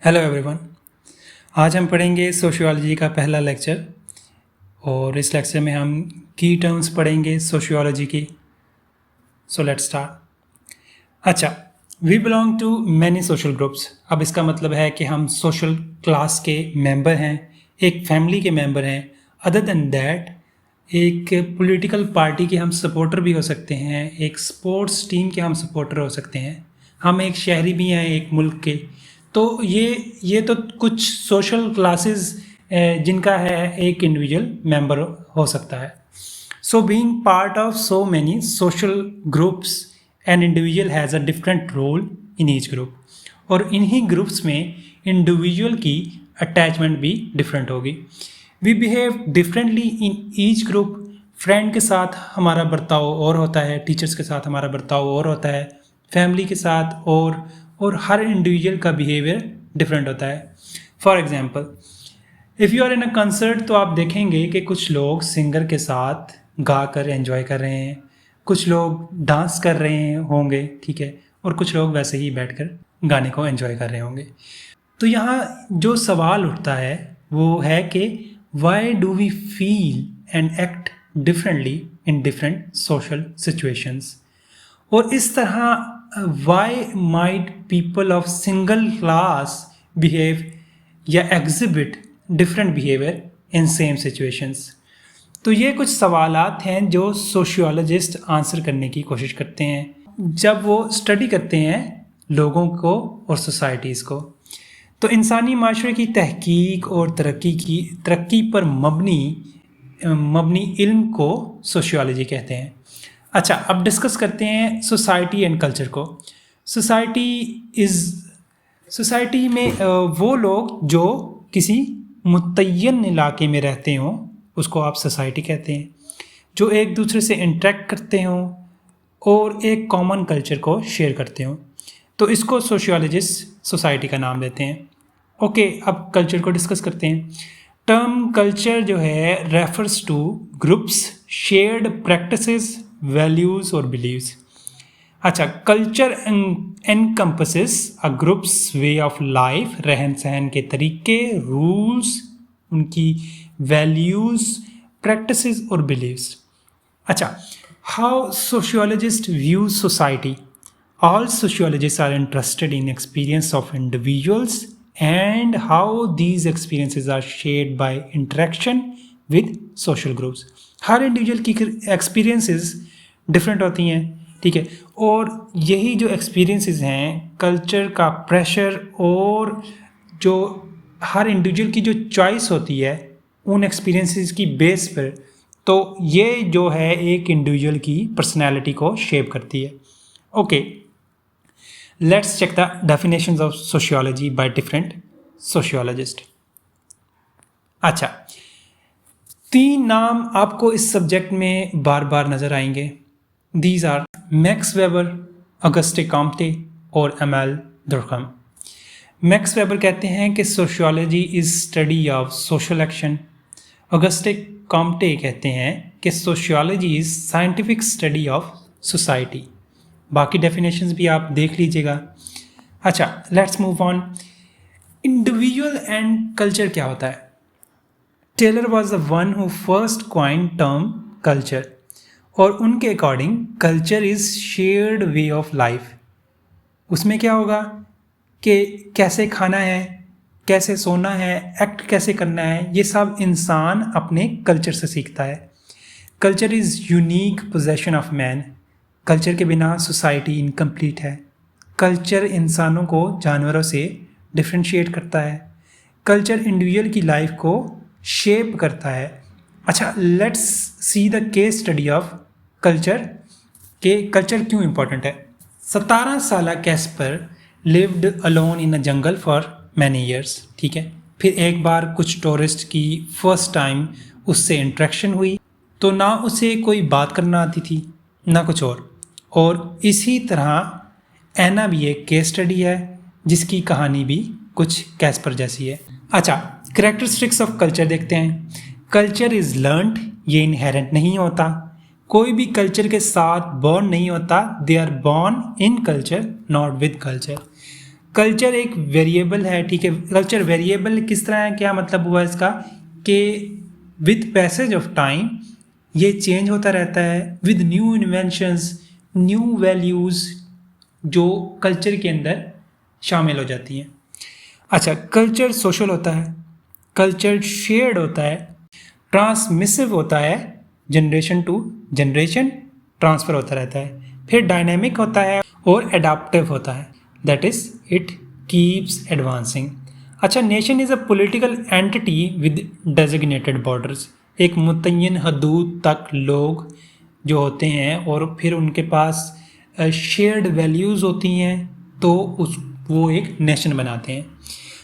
Hello everyone. आज हम पढ़ेंगे सोशियोलॉजी का पहला लेक्चर और इस लेक्चर में हम की टर्म्स पढ़ेंगे सोशियोलॉजी की। So let's start. अच्छा, we belong to many social groups. अब इसका मतलब है कि हम सोशल क्लास के मेंबर हैं, एक फैमिली के मेंबर हैं। अदर देन दैट, एक पॉलिटिकल पार्टी के हम सपोर्टर भी हो सकते हैं, एक स्पोर्ट्स टीम के हम सपोर्टर हो सकते हैं, हम एक शहरी भी हैं एक मुल्क के। तो ये तो कुछ सोशल क्लासेस जिनका है एक इंडिविजुअल मेंबर हो सकता है। So being part of so many social groups, an individual has a different role in each group. और इन्हीं ग्रुप्स में इंडिविजुअल की अटैचमेंट भी डिफरेंट होगी। We behave differently in each group. Friend के साथ हमारा बर्ताव और होता है, टीचर्स के साथ हमारा बर्ताव और होता है, फैमिली के साथ और हर इंडिविजुअल का बिहेवियर डिफरेंट होता है। For example, if you are in a concert तो आप देखेंगे कि कुछ लोग सिंगर के साथ गा कर एंजॉय कर रहे हैं, कुछ लोग डांस कर रहे होंगे, ठीक है, और कुछ लोग वैसे ही बैठकर गाने को एंजॉय कर रहे होंगे। तो यहाँ जो सवाल उठता है वो है कि why do we feel and act differently in different social situations. और इस तरह why might people of single class behave या exhibit different behaviour in same situations. तो ये कुछ सवालात हैं जो सोशियोलॉजिस्ट आंसर करने की कोशिश करते हैं जब वो स्टडी करते हैं लोगों को और सोसाइटीज़ को। तो इंसानी माशरे की तहकीक और तरक्की पर मबनी इल्म को सोशियोलॉजी कहते हैं। अच्छा, अब डिस्कस करते हैं सोसाइटी एंड कल्चर को। सोसाइटी में वो लोग जो किसी मुतय्यन इलाके में रहते हों उसको आप सोसाइटी कहते हैं, जो एक दूसरे से इंटरेक्ट करते हों और एक कॉमन कल्चर को शेयर करते हों, तो इसको सोशियोलॉजिस्ट सोसाइटी का नाम देते हैं। ओके, अब कल्चर को डिस्कस करते हैं। टर्म कल्चर जो है refers to groups, shared practices, values और बिलीव्स। अच्छा, culture encompasses a groups way of life, रहन सहन के तरीके, रूल्स, उनकी वैल्यूज़, प्रैक्टिसेस और बिलीव्स। अच्छा, how sociologist view society. All sociologists are interested in experience of individuals and how these experiences are shared by interaction with social groups. Her individual की experiences different होती हैं, ठीक है, और यही जो एक्सपीरियंसेस हैं, कल्चर का प्रेशर और जो हर इंडिविजुअल की जो चॉइस होती है उन एक्सपीरियंसेस की बेस पर, तो ये जो है एक इंडिविजुअल की पर्सनैलिटी को शेप करती है। Okay, let's check the definitions of sociology by different sociologists. अच्छा, 3 नाम आपको इस सब्जेक्ट में बार बार नजर आएंगे। These are Max Weber, Auguste Comte और एमएल दुर्कम। मैक्स वेबर कहते हैं कि sociology is study of social action. Auguste Comte कहते हैं कि sociology is scientific study of society. बाकी डेफिनेशंस भी आप देख लीजिएगा। अच्छा, let's move on. Individual and culture क्या होता है? Tylor was the one who first coined term culture, और उनके according culture is shared way of life. उसमें क्या होगा कि कैसे खाना है, कैसे सोना है, एक्ट कैसे करना है, ये सब इंसान अपने कल्चर से सीखता है। Culture is unique possession of man. Culture के बिना सोसाइटी इनकम्प्लीट है। कल्चर इंसानों को जानवरों से डिफ्रेंशिएट करता है। कल्चर इंडिविजुअल की लाइफ को शेप करता है। अच्छा, let's see the case study of culture के कल्चर क्यों इम्पोर्टेंट है। 17 साल Caspar lived alone in a jungle for many years, ठीक है। फिर एक बार कुछ टूरिस्ट की फर्स्ट टाइम उससे इंट्रैक्शन हुई, तो ना उसे कोई बात करना आती थी ना कुछ और इसी तरह एना भी एक केस स्टडी है जिसकी कहानी भी कुछ कैस्पर जैसी है। अच्छा, कैरेक्टरिस्टिक्स ऑफ कल्चर देखते हैं। कल्चर इज़ लर्नड, ये इनहेरेंट नहीं होता। कोई भी कल्चर के साथ बॉर्न नहीं होता, they are born in culture not with culture. Culture एक वेरिएबल है, ठीक है। कल्चर वेरिएबल किस तरह है, क्या मतलब हुआ इसका कि विद पैसेज ऑफ टाइम ये चेंज होता रहता है, with new inventions, new values जो कल्चर के अंदर शामिल हो जाती हैं। अच्छा, कल्चर सोशल होता है, कल्चर शेयर्ड होता है, ट्रांसमिसिव होता है, जनरेशन टू जनरेशन ट्रांसफ़र होता रहता है, फिर डायनेमिक होता है और एडाप्टिव होता है, that is it keeps advancing. अच्छा, nation is a political entity with designated borders. एक मुतय्यन हदूद तक लोग जो होते हैं और फिर उनके पास शेयर्ड वैल्यूज़ होती हैं, तो वो एक नेशन बनाते हैं।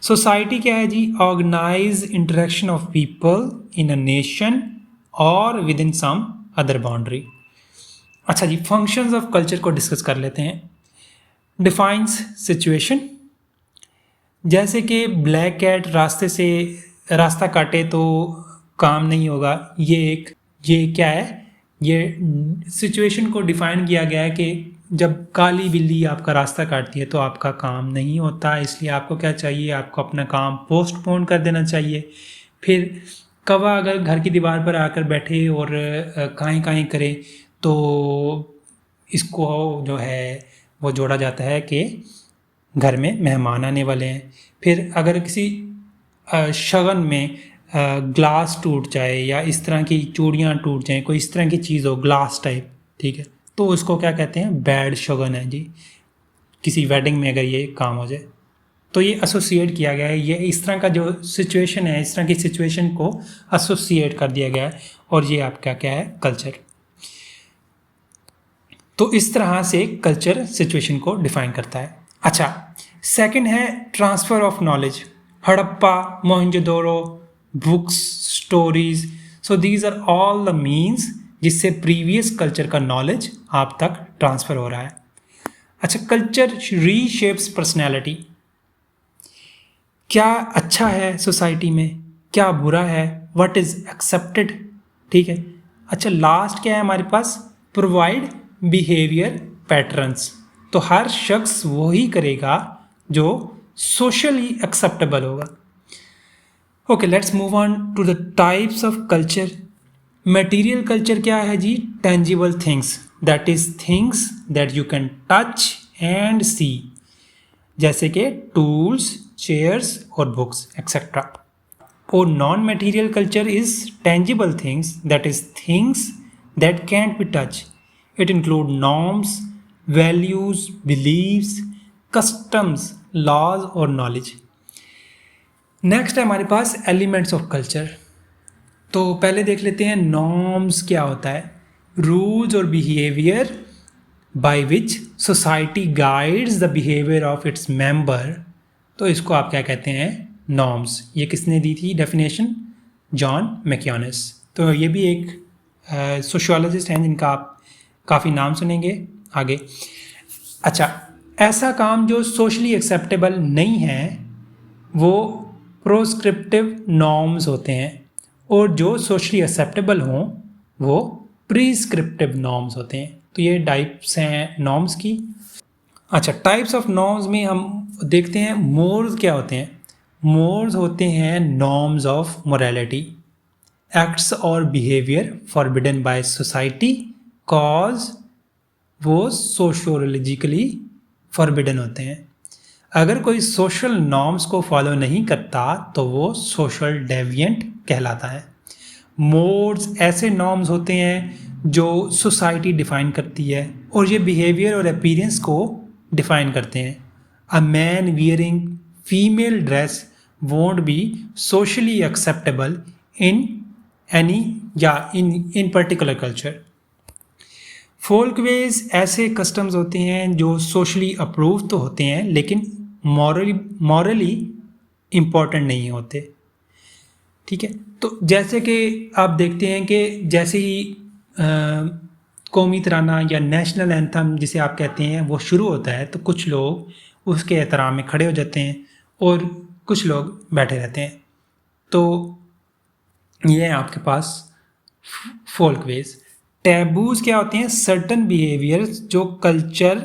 सोसाइटी क्या है जी, organise interaction of people in a nation और within some other boundary. अच्छा जी, फंक्शंस ऑफ कल्चर को डिस्कस कर लेते हैं। डिफाइंस सिचुएशन, जैसे कि ब्लैक कैट रास्ता काटे तो काम नहीं होगा, ये क्या है, ये सिचुएशन को डिफाइन किया गया है कि जब काली बिल्ली आपका रास्ता काटती है तो आपका काम नहीं होता, इसलिए आपको क्या चाहिए, आपको अपना काम पोस्टपोन कर देना चाहिए। फिर कौवा अगर घर की दीवार पर आकर बैठे और काहीं काहीं करे तो इसको जो है वो जोड़ा जाता है कि घर में मेहमान आने वाले हैं। फिर अगर किसी शगन में ग्लास टूट जाए या इस तरह की चूड़ियाँ टूट जाएं, कोई इस तरह की चीज़ हो ग्लास टाइप, ठीक है, तो उसको क्या कहते हैं, बैड शगन है जी। किसी वेडिंग में अगर ये काम हो जाए तो ये एसोसिएट किया गया है, ये इस तरह का जो सिचुएशन है, इस तरह की सिचुएशन को एसोसिएट कर दिया गया है, और ये आपका क्या है, कल्चर। तो इस तरह से कल्चर सिचुएशन को डिफाइन करता है। अच्छा, सेकंड है transfer of knowledge. Harappa, Mohenjodaro, books, stories, so these are all the means जिससे प्रीवियस कल्चर का नॉलेज आप तक ट्रांसफ़र हो रहा है। अच्छा, कल्चर रीशेप्स पर्सनैलिटी। क्या अच्छा है सोसाइटी में, क्या बुरा है, व्हाट इज़ एक्सेप्टेड, ठीक है। अच्छा, लास्ट क्या है हमारे पास, प्रोवाइड बिहेवियर पैटर्न्स। तो हर शख्स वही करेगा जो सोशली एक्सेप्टेबल होगा। Okay, let's move on to the types of culture. Material culture क्या है जी, tangible things, that is things that you can touch and see, जैसे कि टूल्स, चेयर्स और बुक्स एक्सेट्रा। और non material culture is tangible things, that is things that can't be touch. It include norms, values, beliefs, customs, laws और knowledge. Next है हमारे पास elements of culture. तो पहले देख लेते हैं नॉर्म्स क्या होता है, रूल्स और behaviour by which society guides the behaviour of its member. तो इसको आप क्या कहते हैं, नॉर्म्स। ये किसने दी थी डेफिनेशन, जॉन मैक्योनिस। तो ये भी एक सोशियोलॉजिस्ट हैं जिनका आप काफ़ी नाम सुनेंगे आगे। अच्छा, ऐसा काम जो सोशली एक्सेप्टेबल नहीं है वो प्रोस्क्रिप्टिव नॉर्म्स होते हैं, और जो सोशली एक्सेप्टेबल हों वो प्रिस्क्रिप्टिव नॉर्म्स होते हैं। तो ये टाइप्स हैं नॉर्म्स की। अच्छा, टाइप्स ऑफ नॉर्म्स में हम देखते हैं मोर्स क्या होते हैं। मोर्स होते हैं नॉर्म्स ऑफ मोरालिटी, एक्ट्स और behaviour forbidden by society cause वो सोशियोलॉजिकली फॉरबिडन होते हैं। अगर कोई सोशल नॉर्म्स को फॉलो नहीं करता तो वो सोशल डेविएंट कहलाता है। मोड्स ऐसे नॉर्म्स होते हैं जो सोसाइटी डिफाइन करती है, और ये बिहेवियर और अपीयरेंस को डिफाइन करते हैं। A man wearing female dress won't be socially acceptable in any या इन पर्टिकुलर कल्चर। फोल्कवेज ऐसे कस्टम्स होते हैं जो सोशली अप्रूव तो होते हैं लेकिन मॉरली इम्पॉर्टेंट नहीं होते, ठीक है। तो जैसे कि आप देखते हैं कि जैसे ही कौमी तराना या नेशनल एंथम जिसे आप कहते हैं वो शुरू होता है तो कुछ लोग उसके एहतराम में खड़े हो जाते हैं और कुछ लोग बैठे रहते हैं। तो ये है आपके पास फोल्कवेज। टैबूज क्या होते हैं, सर्टन बिहेवियर्स जो कल्चर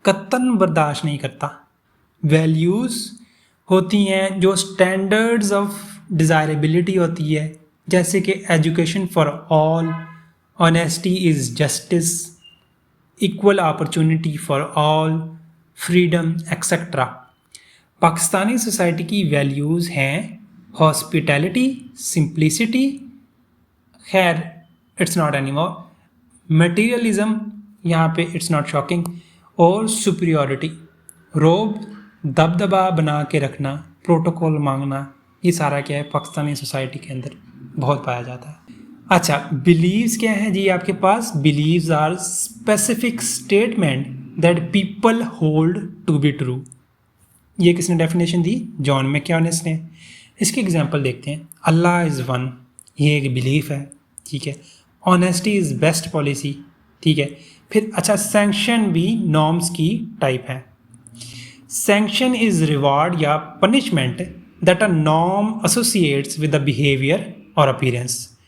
कतन बर्दाश्त नहीं करता। वैल्यूज़ होती हैं जो स्टैंडर्ड्स ऑफ डिज़ायरेबिलिटी होती है, जैसे कि education for all, honesty is justice, equal opportunity for all, freedom etcetera. Pakistani society की वैल्यूज़ हैं हॉस्पिटैलिटी, सिंप्लिसिटी, खैर it's not any more, materialism, यहाँ पे इट्स नॉट शॉकिंग, और सुपीरियॉरिटी, रोब, दबदबा बना के रखना, प्रोटोकॉल मांगना, ये सारा क्या है पाकिस्तानी सोसाइटी के अंदर बहुत पाया जाता है। अच्छा, बिलीव्स क्या है जी आपके पास? Beliefs are specific statement that people hold to be true. ये किसने डेफिनेशन दी? जॉन मैक्योनिस ने। इसकी एग्जांपल देखते हैं। अल्लाह इज़ वन, ये एक बिलीफ है, ठीक है। ऑनेस्टी इज़ बेस्ट पॉलिसी, ठीक है। फिर अच्छा, सैंक्शन भी नॉर्म्स की टाइप है। सैंक्शन इज़ रिवार्ड या punishment that a norm associates with the behaviour और अपीयरेंस।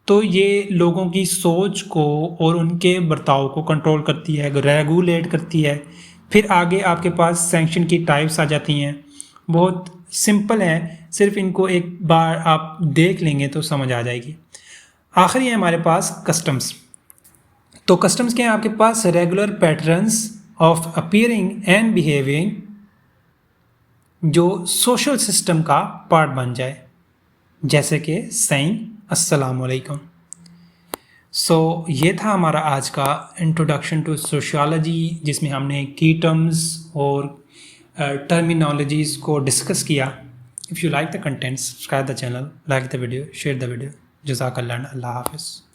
तो ये लोगों की सोच को और उनके बर्ताव को कंट्रोल करती है, रेगुलेट करती है। फिर आगे आपके पास सैंक्शन की टाइप्स आ जाती हैं, बहुत सिंपल है, सिर्फ इनको एक बार आप देख लेंगे तो समझ आ जाएगी। आखिरी है हमारे पास कस्टम्स। तो कस्टम्स क्या है आपके पास? Regular patterns of appearing and behaving जो सोशल सिस्टम का पार्ट बन जाए, जैसे कि सेइंग अस्सलामुअलैकुम। सो ये था हमारा आज का इंट्रोडक्शन टू सोशियोलॉजी, जिसमें हमने की टर्म्स और टर्मिनोलॉजीज़ को डिस्कस किया। If you like the content, subscribe the channel, like the video, share the video. जज़ाकल्लाह, अल्लाह हाफ़िज़।